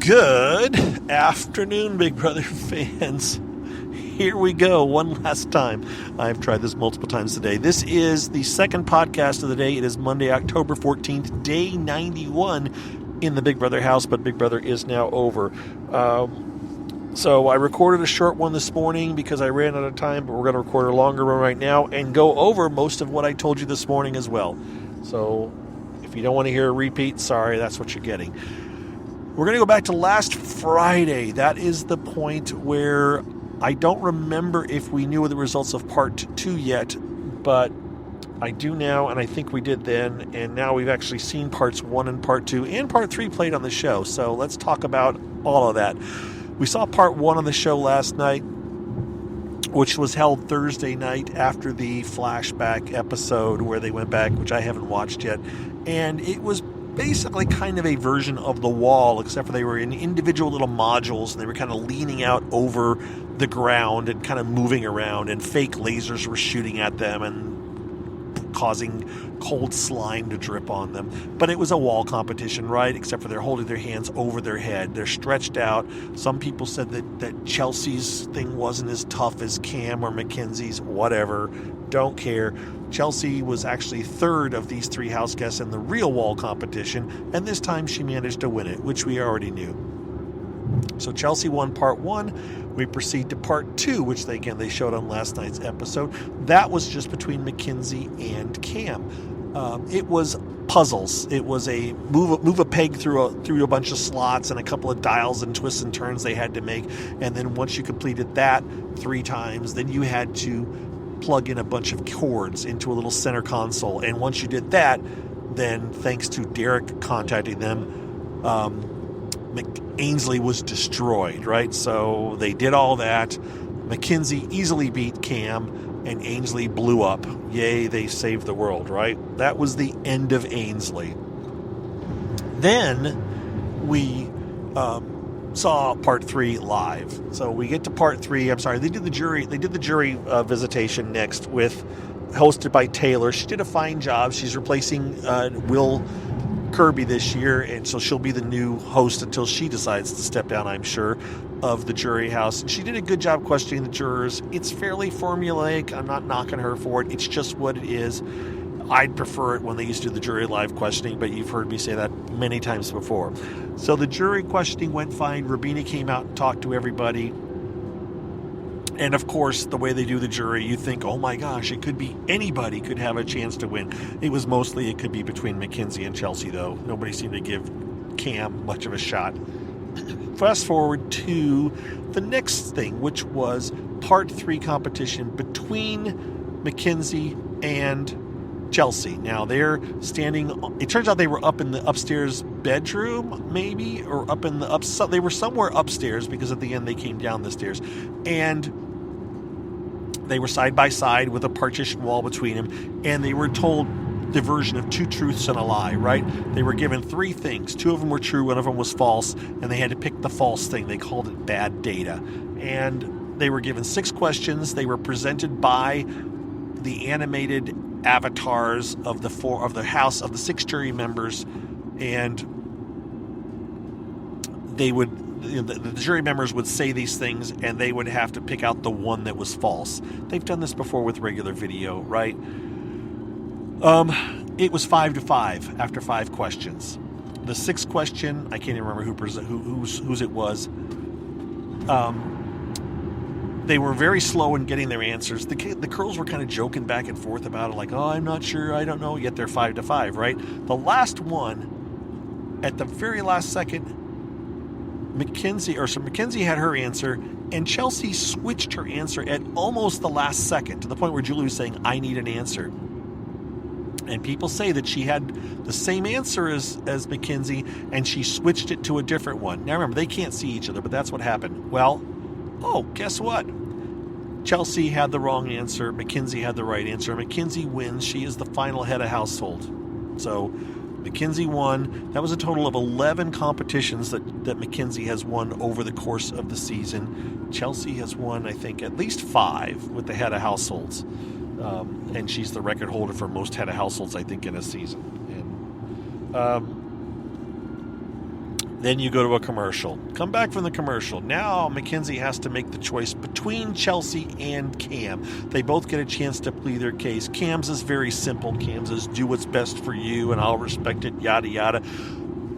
Good afternoon, Big Brother fans. Here we go, one last time. I've tried this multiple times today. This is the second podcast of the day. It is Monday, October 14th, day 91 in the Big Brother house, but Big Brother is now over. So I recorded a short one this morning because I ran out of time, but we're going to record a longer one right now and go over most of what I told you this morning as well. So if you don't want to hear a repeat, sorry, that's what you're getting. We're going to go back to last Friday. That is the point where I don't remember if we knew the results of part 2 yet, but I do now, and I think we did then, and now we've actually seen parts 1 and part 2 and part 3 played on the show, so let's talk about all of that. We saw part 1 on the show last night, which was held Thursday night after the flashback episode where they went back, which I haven't watched yet, and it was basically kind of a version of The Wall, except for they were in individual little modules and they were kind of leaning out over the ground and kind of moving around, and fake lasers were shooting at them and causing cold slime to drip on them. But it was a wall competition, right? Except for they're holding their hands over their head. They're stretched out. Some people said that Chelsea's thing wasn't as tough as Cam or Mackenzie's. Whatever. Don't care. Chelsea was actually third of these 3 house guests in the real wall competition, and this time she managed to win it, which we already knew. So Chelsea won part 1. We proceed to part 2, which they showed on last night's episode. That was just between Mackenzie and Cam. It was puzzles. It was a move a peg through a bunch of slots and a couple of dials and twists and turns they had to make. And then once you completed that 3 times, then you had to plug in a bunch of cords into a little center console. And once you did that, then thanks to Derek contacting them, Ainsley was destroyed, right? So they did all that. Mackenzie easily beat Cam, and Ainsley blew up. Yay, they saved the world, right? That was the end of Ainsley. Then we saw part 3 live. So we get to part 3. I'm sorry, they did the jury visitation next hosted by Taylor. She did a fine job. She's replacing Will Kirby this year, and so she'll be the new host until she decides to step down, I'm sure, of the jury house. And she did a good job questioning the jurors. It's fairly formulaic. I'm not knocking her for it. It's just what it is. I'd prefer it when they used to do the jury live questioning, but you've heard me say that many times before. So the jury questioning went fine. Rubina came out and talked to everybody. And of course, the way they do the jury, you think, oh my gosh, it could be anybody could have a chance to win. It could be between Mackenzie and Chelsea, though. Nobody seemed to give Cam much of a shot. Fast forward to the next thing, which was part 3 competition between Mackenzie and Chelsea. Now they're standing, it turns out they were up in the upstairs bedroom, maybe, or up in the they were somewhere upstairs, because at the end they came down the stairs, and they were side by side with a partition wall between them, and they were told the version of 2 truths and a lie, right? They were given 3 things. 2 of them were true, 1 of them was false, and they had to pick the false thing. They called it bad data. And they were given 6 questions. They were presented by the animated avatars of the house of the 6 jury members, and they would, the jury members would say these things, and they would have to pick out the one that was false. They've done this before with regular video, right? It was 5-5 after 5 questions. The 6th question, I can't even remember whose it was. They were very slow in getting their answers. The girls were kind of joking back and forth about it, like, oh, I'm not sure, I don't know, yet they're 5-5, right? The last one, at the very last second, Mackenzie had her answer, and Chelsea switched her answer at almost the last second, to the point where Julie was saying, I need an answer. And people say that she had the same answer as Mackenzie, and she switched it to a different one. Now remember, they can't see each other, but that's what happened. Well, guess what? Chelsea had the wrong answer. Mackenzie had the right answer. Mackenzie wins. She is the final head of household. So Mackenzie won. That was a total of 11 competitions that Mackenzie has won over the course of the season. Chelsea has won, I think, at least 5 with the head of households. And she's the record holder for most head of households, I think, in a season. And Then you go to a commercial. Come back from the commercial. Now Mackenzie has to make the choice between Chelsea and Cam. They both get a chance to plead their case. Cam's is very simple. Cam's is do what's best for you and I'll respect it, yada, yada.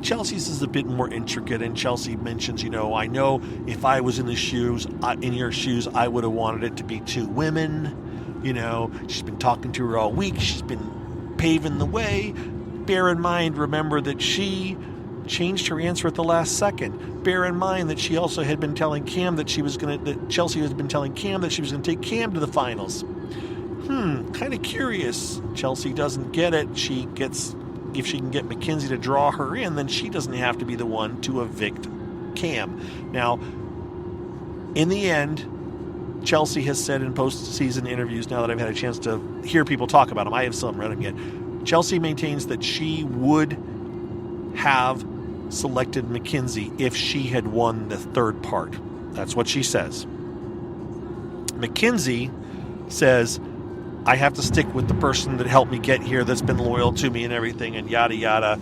Chelsea's is a bit more intricate, and Chelsea mentions, I know if I was in your shoes, I would have wanted it to be 2 women. She's been talking to her all week. She's been paving the way. Bear in mind, remember that she changed her answer at the last second. Bear in mind that she also had been telling Cam that Chelsea had been telling Cam that she was going to take Cam to the finals. Kind of curious. Chelsea doesn't get it. If she can get Mackenzie to draw her in, then she doesn't have to be the one to evict Cam. Now, in the end, Chelsea has said in postseason interviews, now that I've had a chance to hear people talk about them, I still haven't read them yet, Chelsea maintains that she would have selected Mackenzie if she had won the third part. That's what she says. Mackenzie says, I have to stick with the person that helped me get here, that's been loyal to me and everything, and yada, yada,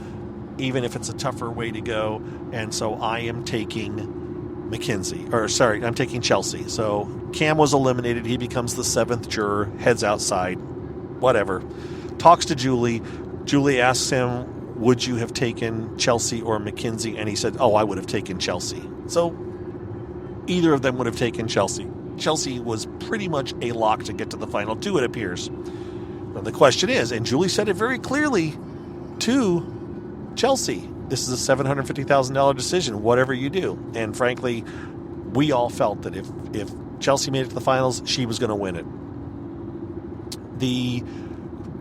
even if it's a tougher way to go. And so I am taking I'm taking Chelsea. So Cam was eliminated. He becomes the 7th juror, heads outside, whatever. Talks to Julie. Julie asks him, would you have taken Chelsea or Mackenzie? And he said, I would have taken Chelsea. So either of them would have taken Chelsea. Chelsea was pretty much a lock to get to the final 2, it appears. Now the question is, and Julie said it very clearly to Chelsea, this is a $750,000 decision, whatever you do. And frankly, we all felt that if Chelsea made it to the finals, she was going to win it. The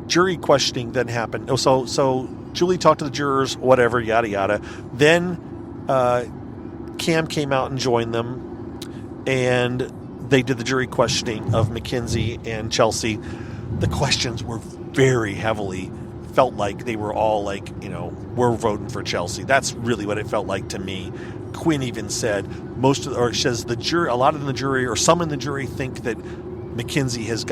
jury questioning then happened. So Julie talked to the jurors, whatever, yada, yada. Then Cam came out and joined them, and they did the jury questioning of Mackenzie and Chelsea. The questions were very heavily, felt like they were all like, we're voting for Chelsea. That's really what it felt like to me. Quinn even said says the jury, a lot of the jury or some in the jury think that Chelsea has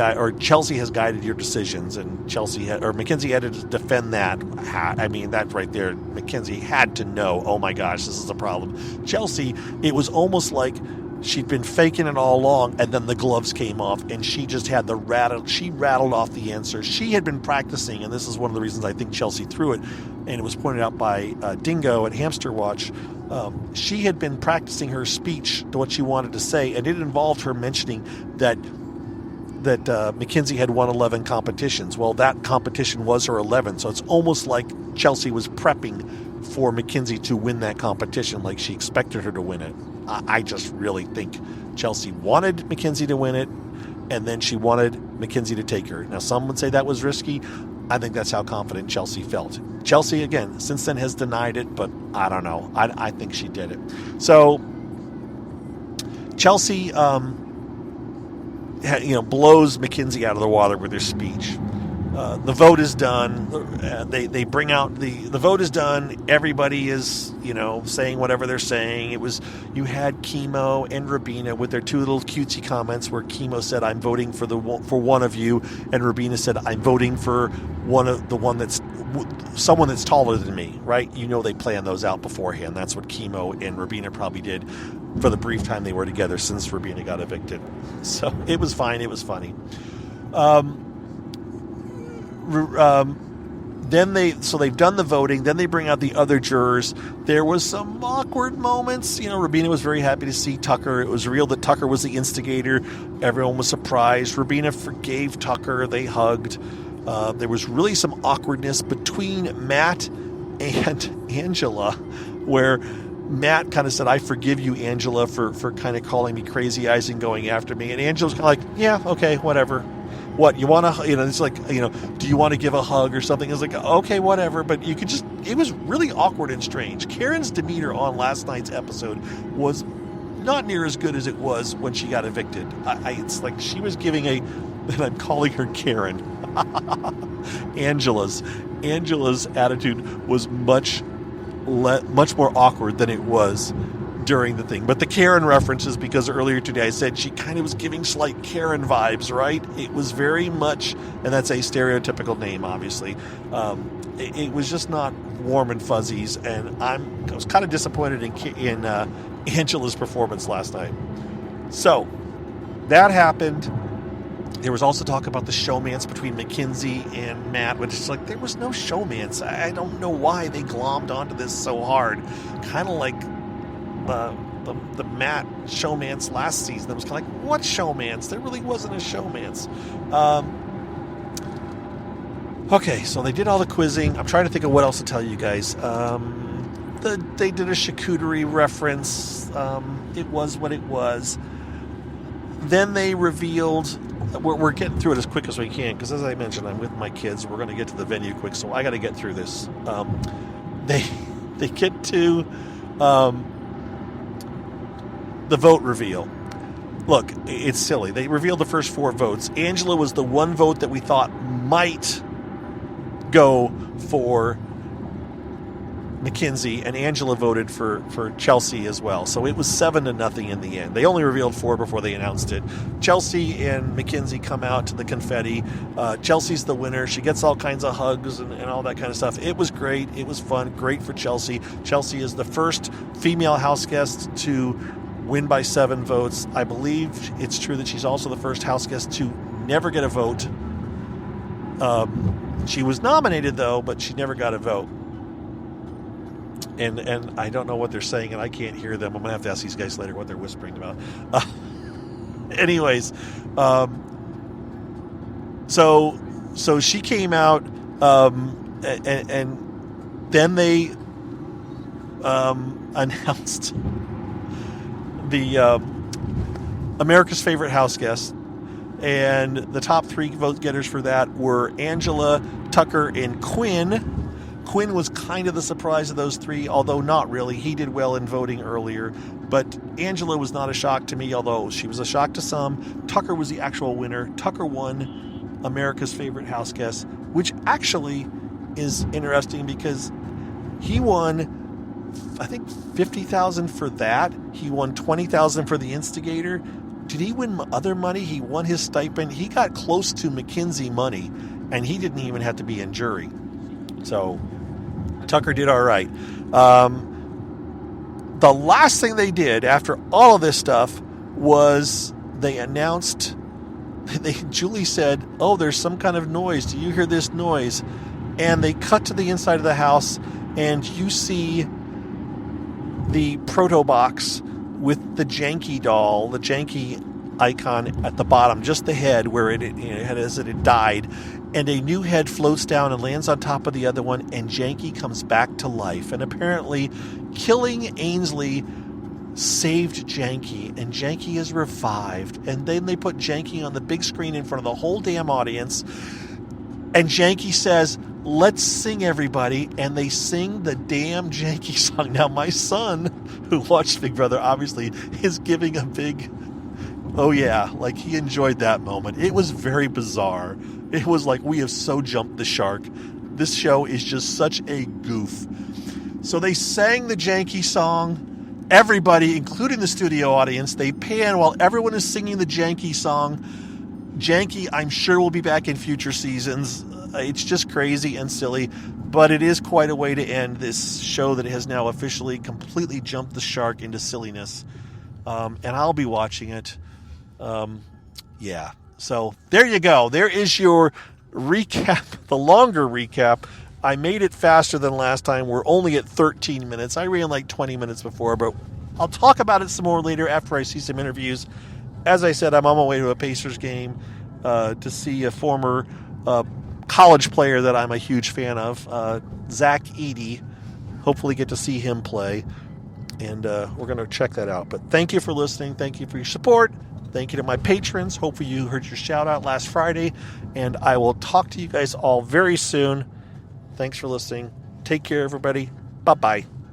guided your decisions, and Mackenzie had to defend that. I mean, that right there, Mackenzie had to know, oh my gosh, this is a problem. Chelsea, it was almost like she'd been faking it all along, and then the gloves came off, and she just had she rattled off the answers. She had been practicing, and this is one of the reasons I think Chelsea threw it, and it was pointed out by Dingo at Hamster Watch. She had been practicing her speech to what she wanted to say, and it involved her mentioning that Mackenzie had won 11 competitions. Well, that competition was her 11th, so it's almost like Chelsea was prepping for Mackenzie to win that competition, like she expected her to win it. I just really think Chelsea wanted Mackenzie to win it, and then she wanted Mackenzie to take her. Now, some would say that was risky. I think that's how confident Chelsea felt. Chelsea, again, since then has denied it, but I don't know. I think she did it. So Chelsea blows Mackenzie out of the water with her speech. The vote is done. They bring out the vote is done. Everybody is, saying whatever they're saying. You had Chemo and Rabina with their 2 little cutesy comments where Chemo said, "I'm voting for one of you," and Rabina said, "I'm voting for someone that's taller than me." Right? They planned those out beforehand. That's what Chemo and Rabina probably did for the brief time they were together since Rabina got evicted. So it was fine. It was funny. They've done the voting. Then they bring out the other jurors. There was some awkward moments. Rabina was very happy to see Tucker. It was real that Tucker was the instigator. Everyone was surprised. Rabina forgave Tucker. They hugged. There was really some awkwardness between Matt and Angela, where Matt kind of said, "I forgive you, Angela, for kind of calling me crazy eyes and going after me." And Angela's kind of like, "Yeah, okay, whatever. What, you want to, it's like, do you want to give a hug or something?" It's like, okay, whatever. But you could just, it was really awkward and strange. Karen's demeanor on last night's episode was not near as good as it was when she got evicted. It's like she was giving and I'm calling her Karen. Angela's attitude was much more awkward than it was during the thing. But the Karen references, because earlier today I said she kind of was giving slight Karen vibes, right? It was very much, and that's a stereotypical name, obviously. It was just not warm and fuzzies, and I was kind of disappointed in Angela's performance last night. So that happened. There was also talk about the showmance between Mackenzie and Matt, which is like, there was no showmance. I don't know why they glommed onto this so hard. Kind of like the Matt showmance last season. It was kind of like, what showmance? There really wasn't a showmance. Okay, so they did all the quizzing. I'm trying to think of what else to tell you guys. They did a charcuterie reference. It was what it was. Then they revealed... We're getting through it as quick as we can because, as I mentioned, I'm with my kids. We're going to get to the venue quick, so I got to get through this. They get to the vote reveal. Look, it's silly. They revealed the first 4 votes. Angela was the one vote that we thought might go for Mackenzie, and Angela voted for Chelsea as well. So it was 7-0 in the end. They only revealed 4 before they announced it. Chelsea and Mackenzie come out to the confetti. Chelsea's the winner. She gets all kinds of hugs and all that kind of stuff. It was great. It was fun. Great for Chelsea. Chelsea is the first female house guest to win by 7 votes. I believe it's true that she's also the first house guest to never get a vote. She was nominated, though, but she never got a vote. And I don't know what they're saying, and I can't hear them. I'm going to have to ask these guys later what they're whispering about. Anyways, so she came out, and then they announced the America's Favorite House Guest. And the top 3 vote getters for that were Angela, Tucker, and Quinn. Quinn was kind of the surprise of those 3, although not really. He did well in voting earlier. But Angela was not a shock to me, although she was a shock to some. Tucker was the actual winner. Tucker won America's Favorite House Guest, which actually is interesting because he won, I think, $50,000 for that. He won $20,000 for the instigator. Did he win other money? He won his stipend. He got close to Mackenzie money, and he didn't even have to be in jury. So Tucker did all right. The last thing they did after all of this stuff was they announced, Julie said, "Oh, there's some kind of noise. Do you hear this noise?" And they cut to the inside of the house, and you see the proto box with the Janky doll, the Janky icon at the bottom, just the head where it had died, and a new head floats down and lands on top of the other one, and Janky comes back to life. And apparently, killing Ainsley saved Janky, and Janky is revived. And then they put Janky on the big screen in front of the whole damn audience, and Janky says, "Let's sing, everybody," and they sing the damn Janky song. Now, my son, who watched Big Brother, obviously, is giving a big, oh yeah, like he enjoyed that moment. It was very bizarre. It was like, we have so jumped the shark. This show is just such a goof. So they sang the Janky song. Everybody, including the studio audience, they pan while everyone is singing the Janky song. Janky, I'm sure, will be back in future seasons. It's just crazy and silly, but it is quite a way to end this show that has now officially completely jumped the shark into silliness. And I'll be watching it. Yeah. So there you go. There is your recap, the longer recap. I made it faster than last time. We're only at 13 minutes. I ran like 20 minutes before, but I'll talk about it some more later after I see some interviews. As I said, I'm on my way to a Pacers game to see a former college player that I'm a huge fan of, Zach Edey. Hopefully get to see him play, and we're going to check that out. But thank you for listening. Thank you for your support. Thank you to my patrons. Hopefully you heard your shout out last Friday, and I will talk to you guys all very soon. Thanks for listening. Take care, everybody. Bye-bye.